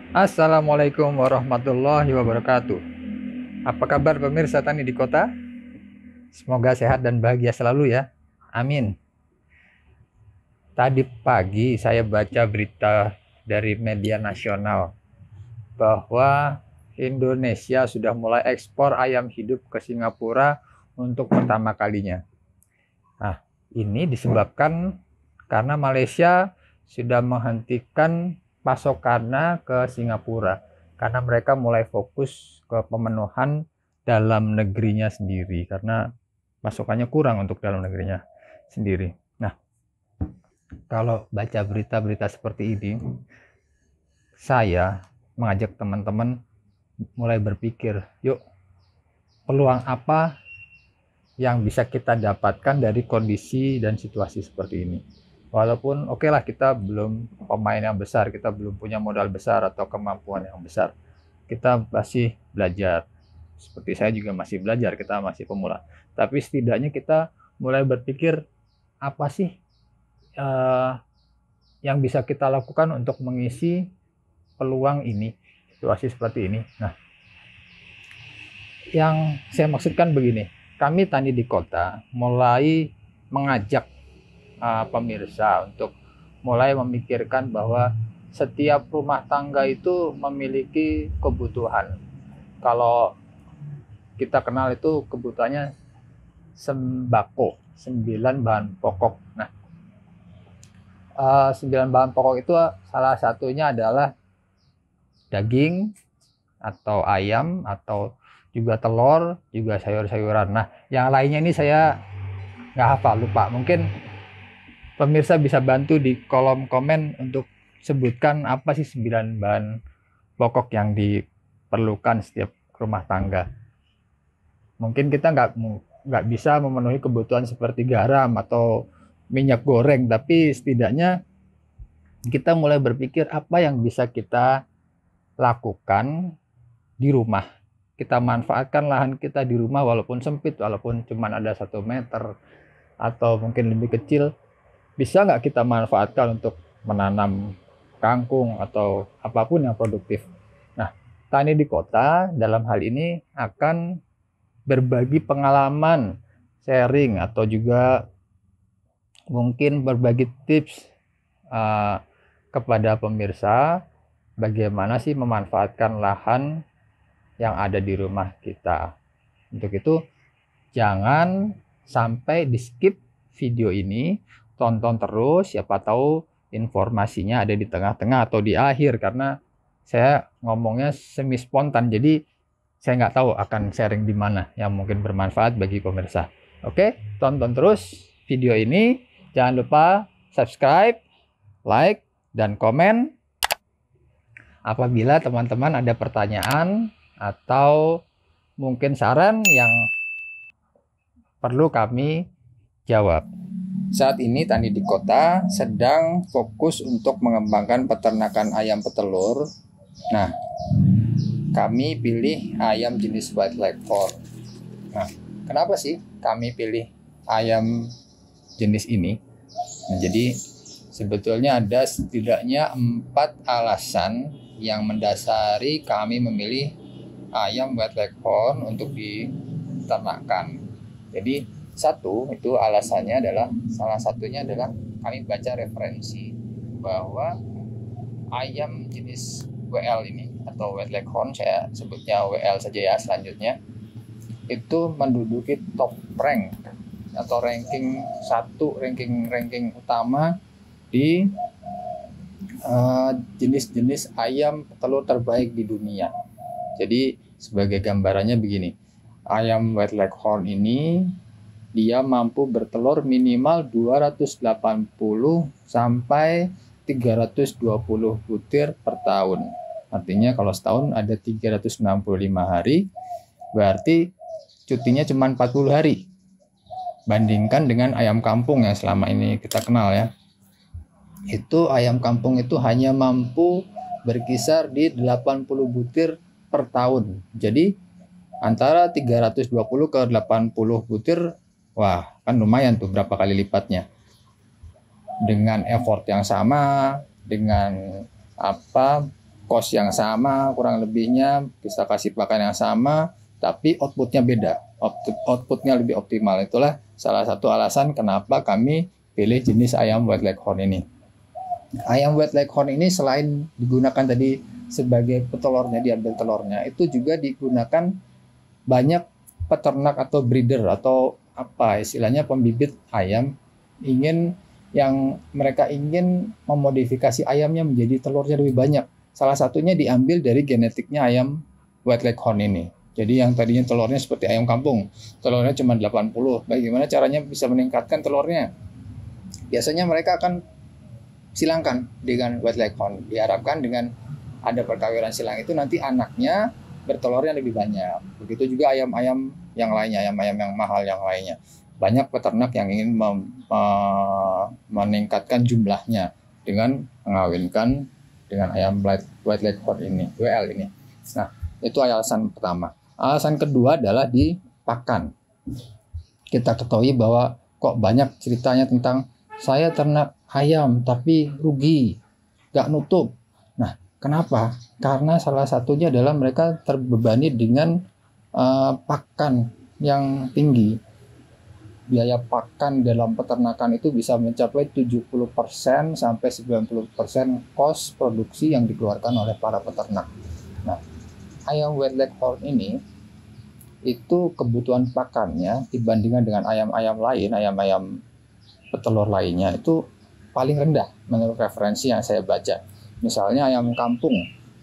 Assalamualaikum warahmatullahi wabarakatuh. Apa kabar pemirsa Tani di Kota? Semoga sehat dan bahagia selalu ya. Amin. Tadi pagi saya baca berita dari media nasional bahwa Indonesia sudah mulai ekspor ayam hidup ke Singapura untuk pertama kalinya. Nah, ini disebabkan karena Malaysia sudah menghentikan pasokannya ke Singapura karena mereka mulai fokus ke pemenuhan dalam negerinya sendiri karena pasokannya kurang untuk dalam negerinya sendiri. Nah, kalau baca berita-berita seperti ini, saya mengajak teman-teman mulai berpikir, yuk peluang apa yang bisa kita dapatkan dari kondisi dan situasi seperti ini. Walaupun oke lah kita belum pemain yang besar, kita belum punya modal besar atau kemampuan yang besar, kita masih belajar. Seperti saya juga masih belajar, kita masih pemula. Tapi setidaknya kita mulai berpikir apa sih yang bisa kita lakukan untuk mengisi peluang ini, situasi seperti ini. Nah, yang saya maksudkan begini, kami Tani di Kota mulai mengajak pemirsa untuk mulai memikirkan bahwa setiap rumah tangga itu memiliki kebutuhan. Kalau kita kenal itu kebutuhannya sembako, 9 bahan pokok. Nah, 9 bahan pokok itu salah satunya adalah daging atau ayam atau juga telur, juga sayur-sayuran. Nah, yang lainnya ini saya nggak hafal, lupa. Mungkin pemirsa bisa bantu di kolom komen untuk sebutkan apa sih 9 bahan pokok yang diperlukan setiap rumah tangga. Mungkin kita nggak bisa memenuhi kebutuhan seperti garam atau minyak goreng, tapi setidaknya kita mulai berpikir apa yang bisa kita lakukan di rumah. Kita manfaatkan lahan kita di rumah walaupun sempit, walaupun cuma ada 1 meter atau mungkin lebih kecil, bisa nggak kita manfaatkan untuk menanam kangkung atau apapun yang produktif. Nah, Tani di Kota dalam hal ini akan berbagi pengalaman, sharing atau juga mungkin berbagi tips kepada pemirsa bagaimana sih memanfaatkan lahan yang ada di rumah kita. Untuk itu jangan sampai di skip video ini, tonton terus, siapa tahu informasinya ada di tengah-tengah atau di akhir, karena saya ngomongnya semi spontan, jadi saya nggak tahu akan sharing di mana yang mungkin bermanfaat bagi pemirsa. Oke, tonton terus video ini, jangan lupa subscribe, like, dan komen. Apabila teman-teman ada pertanyaan atau mungkin saran yang perlu kami jawab. Saat ini Tani di Kota sedang fokus untuk mengembangkan peternakan ayam petelur. Nah, kami pilih ayam jenis White Leghorn. Nah, kenapa sih kami pilih ayam jenis ini? Nah, jadi sebetulnya ada setidaknya 4 alasan yang mendasari kami memilih ayam White Leghorn untuk diternakan. Jadi satu itu alasannya adalah, salah satunya adalah kami baca referensi bahwa ayam jenis WL ini atau White Leghorn, saya sebutnya WL saja ya selanjutnya, itu menduduki top rank atau ranking 1, ranking utama di jenis-jenis ayam telur terbaik di dunia. Jadi sebagai gambarannya begini, ayam White Leghorn ini dia mampu bertelur minimal 280 sampai 320 butir per tahun. Artinya kalau setahun ada 365 hari, berarti cutinya cuma 40 hari. Bandingkan dengan ayam kampung yang selama ini kita kenal ya. Itu ayam kampung itu hanya mampu berkisar di 80 butir per tahun. Jadi antara 320 ke 80 butir, wah kan lumayan tuh, berapa kali lipatnya. Dengan effort yang sama, dengan cost yang sama kurang lebihnya, kita kasih pakan yang sama, tapi outputnya beda, outputnya lebih optimal. Itulah salah satu alasan kenapa kami pilih jenis ayam White Leghorn ini. Ayam White Leghorn ini selain digunakan tadi sebagai petelurnya, diambil telurnya, itu juga digunakan banyak peternak atau breeder atau apa istilahnya, pembibit ayam yang mereka ingin memodifikasi ayamnya menjadi telurnya lebih banyak. Salah satunya diambil dari genetiknya ayam White Leghorn ini. Jadi yang tadinya telurnya seperti ayam kampung, telurnya cuma 80. Bagaimana caranya bisa meningkatkan telurnya? Biasanya mereka akan silangkan dengan White Leghorn. Diharapkan dengan ada perkawinan silang itu nanti anaknya bertelurnya lebih banyak. Begitu juga ayam-ayam yang lainnya, ayam-ayam yang mahal yang lainnya. Banyak peternak yang ingin meningkatkan jumlahnya dengan mengawinkan dengan ayam White Leghorn ini, WL ini. Nah, itu alasan pertama. Alasan kedua adalah di pakan. Kita ketahui bahwa kok banyak ceritanya tentang saya ternak ayam tapi rugi, gak nutup. Nah, kenapa? Karena salah satunya adalah mereka terbebani dengan pakan yang tinggi. Biaya pakan dalam peternakan itu bisa mencapai 70% sampai 90% cost produksi yang dikeluarkan oleh para peternak. Nah, ayam White Leghorn ini itu kebutuhan pakannya dibandingkan dengan ayam-ayam lain, ayam-ayam petelur lainnya itu paling rendah menurut referensi yang saya baca. Misalnya ayam kampung,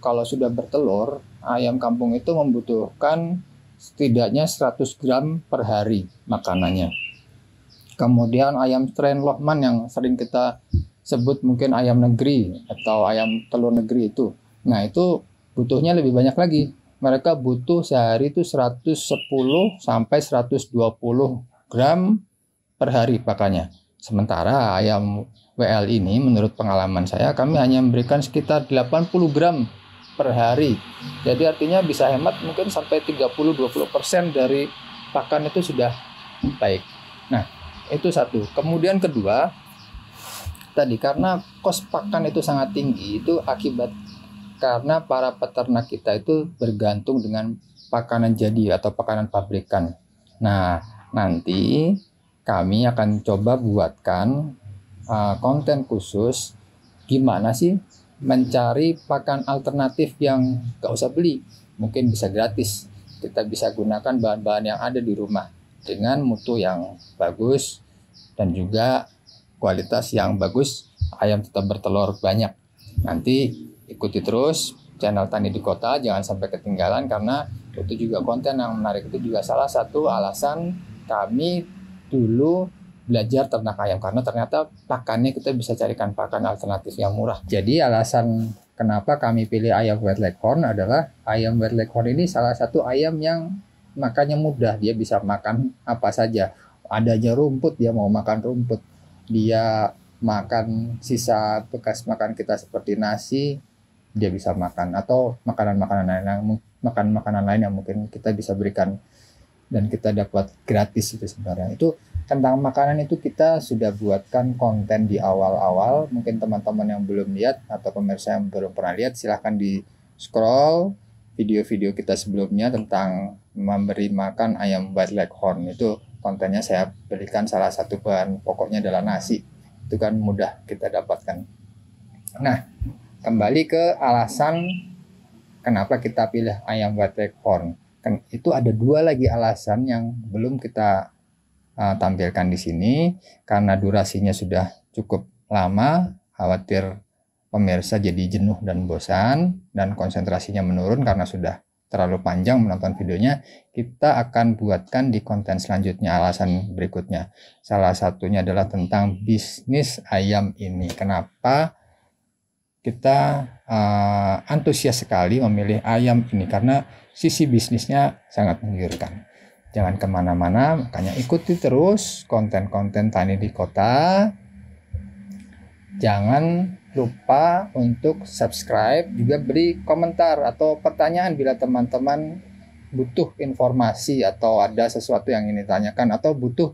kalau sudah bertelur, ayam kampung itu membutuhkan setidaknya 100 gram per hari makanannya. Kemudian ayam strain Lohman yang sering kita sebut mungkin ayam negeri atau ayam telur negeri itu. Nah, itu butuhnya lebih banyak lagi. Mereka butuh sehari itu 110 sampai 120 gram per hari pakannya. Sementara ayam WL ini menurut pengalaman saya, kami hanya memberikan sekitar 80 gram per hari. Jadi artinya bisa hemat mungkin sampai 30-20% dari pakan itu sudah baik. Nah, itu satu. Kemudian kedua, tadi karena kos pakan itu sangat tinggi, itu akibat karena para peternak kita itu bergantung dengan pakanan jadi atau pakanan pabrikan. Nah, nanti kami akan coba buatkan konten khusus gimana sih mencari pakan alternatif yang gak usah beli, mungkin bisa gratis. Kita bisa gunakan bahan-bahan yang ada di rumah dengan mutu yang bagus dan juga kualitas yang bagus, ayam tetap bertelur banyak. Nanti ikuti terus channel Tani di Kota, jangan sampai ketinggalan karena itu juga konten yang menarik. Itu juga salah satu alasan kami dulu belajar ternak ayam, karena ternyata pakannya kita bisa carikan pakan alternatif yang murah. Jadi alasan kenapa kami pilih ayam White Leghorn adalah ayam White Leghorn ini salah satu ayam yang makannya mudah. Dia bisa makan apa saja. Adanya rumput, dia mau makan rumput. Dia makan sisa bekas makan kita seperti nasi, dia bisa makan, atau makanan-makanan lain yang mungkin kita bisa berikan dan kita dapat gratis. Itu sebenarnya itu tentang makanan itu kita sudah buatkan konten di awal-awal. Mungkin teman-teman yang belum lihat atau pemirsa yang belum pernah lihat, silahkan di scroll video-video kita sebelumnya tentang memberi makan ayam White Leghorn. Itu kontennya saya berikan, salah satu bahan pokoknya adalah nasi. Itu kan mudah kita dapatkan. Nah, kembali ke alasan kenapa kita pilih ayam White Leghorn. Itu ada dua lagi alasan yang belum kita tampilkan di sini karena durasinya sudah cukup lama, khawatir pemirsa jadi jenuh dan bosan dan konsentrasinya menurun karena sudah terlalu panjang menonton videonya. Kita akan buatkan di konten selanjutnya alasan berikutnya. Salah satunya adalah tentang bisnis ayam ini. Kenapa kita antusias sekali memilih ayam ini, karena sisi bisnisnya sangat menggiurkan. Jangan kemana-mana, makanya ikuti terus konten-konten Tani di Kota. Jangan lupa untuk subscribe, juga beri komentar atau pertanyaan bila teman-teman butuh informasi atau ada sesuatu yang ingin ditanyakan atau butuh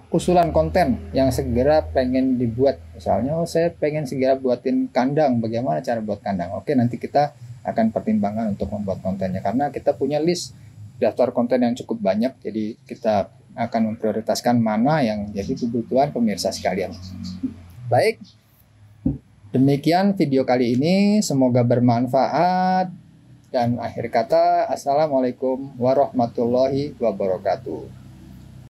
usulan konten yang segera pengen dibuat. Misalnya, oh saya pengen segera buatin kandang, bagaimana cara buat kandang? Oke, nanti kita akan pertimbangkan untuk membuat kontennya, karena kita punya list daftar konten yang cukup banyak, jadi kita akan memprioritaskan mana yang jadi kebutuhan pemirsa sekalian. Baik, demikian video kali ini, semoga bermanfaat. Dan akhir kata, assalamualaikum warahmatullahi wabarakatuh.